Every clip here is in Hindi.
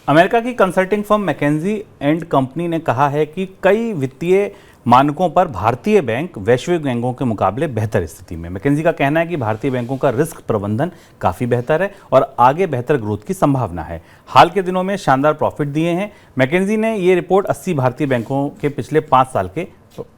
अमेरिका की consulting firm McKinsey and company ने कहा है कि कई वित्तीय मानकों पर भारतीय बैंक वैश्विक बैंकों के मुकाबले बेहतर स्थिति में। मैकेंजी का कहना है कि भारतीय बैंकों का रिस्क प्रबंधन काफ़ी बेहतर है और आगे बेहतर ग्रोथ की संभावना है। हाल के दिनों में शानदार प्रॉफिट दिए हैं। मैकेंजी ने ये रिपोर्ट 80 भारतीय बैंकों के पिछले 5 साल के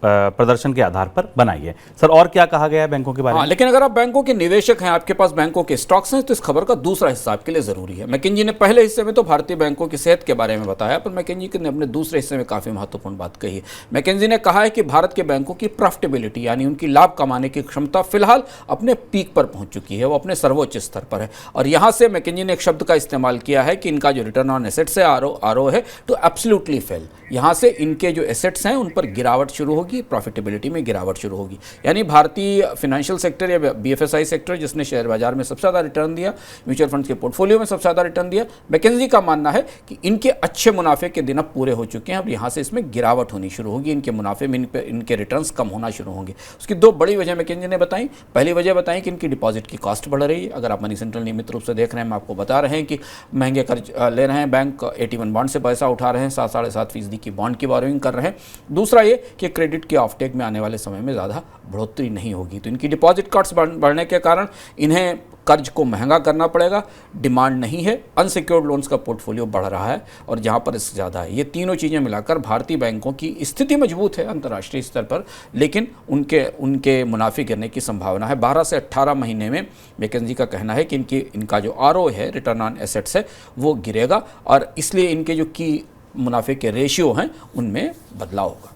प्रदर्शन के आधार पर बनाई है। सर, और क्या कहा गया है बैंकों के बारे में? लेकिन अगर आप बैंकों के निवेशक हैं, आपके पास बैंकों के स्टॉक्स हैं, तो इस खबर का दूसरा हिस्सा आपके लिए जरूरी है। मैकेंजी ने पहले हिस्से में तो भारतीय बैंकों की सेहत के बारे में बताया, पर मैकेंजी ने अपने दूसरे हिस्से में काफी महत्वपूर्ण बात कही है। मैकेंजी ने कहा है कि भारत के बैंकों की प्रॉफिटेबिलिटी यानी उनकी लाभ कमाने की क्षमता फिलहाल अपने पीक पर पहुंच चुकी है, वो अपने सर्वोच्च स्तर पर है। और यहां से मैकेंजी ने एक शब्द का इस्तेमाल किया है कि इनका जो रिटर्न ऑन एसेट्स है, आरओ है, टू एब्सोल्युटली फेल। यहां से इनके जो एसेट्स हैं उन पर गिरावट शुरू होगी, प्रॉफिटेबिलिटी में गिरावट शुरू होगी। यानी भारतीय फाइनेंशियल सेक्टर या बीएफएसआई सेक्टर, जिसने शेयर बाजार में सबसे ज़्यादा रिटर्न दिया, म्यूचुअल फंड्स के पोर्टफोलियो में सबसे ज़्यादा रिटर्न दिया, मैकेंजी का मानना है कि इनके अच्छे मुनाफे के दिन अब पूरे हो चुके हैं। अब यहाँ से इसमें गिरावट होनी शुरू होगी, इनके मुनाफे में इनके रिटर्न्स कम होना शुरू होंगे। उसकी 2 बड़ी वजह मैकेंजी ने बताई। पहली वजह बताई कि इनकी डिपॉजिट की कॉस्ट बढ़ रही है। अगर आप मनी सेंट्रल नियमित रूप से देख रहे हैं, हम आपको बता रहे हैं कि महंगे कर्ज ले रहे हैं, बैंक 81 बॉन्ड से पैसा उठा रहे हैं, 7-7.5% की बॉन्ड की बोरोइंग कर रहे हैं। दूसरा ये कि क्रेडिट के ऑफटेक में आने वाले समय में ज़्यादा बढ़ोतरी नहीं होगी, तो इनकी डिपॉजिट कॉस्ट बढ़ने के कारण इन्हें कर्ज को महंगा करना पड़ेगा। डिमांड नहीं है, अनसिक्योर्ड लोन्स का पोर्टफोलियो बढ़ रहा है और जहां पर रिस्क ज़्यादा है। ये तीनों चीज़ें मिलाकर भारतीय बैंकों की स्थिति मजबूत है अंतर्राष्ट्रीय स्तर पर, लेकिन उनके मुनाफे गिरने की संभावना है। 12 से 18 महीने में मैकेंजी का कहना है कि इनका जो आरओ है, रिटर्न ऑन एसेट्स है, वो गिरेगा और इसलिए इनके जो की मुनाफे के रेशियो हैं उनमें बदलाव होगा।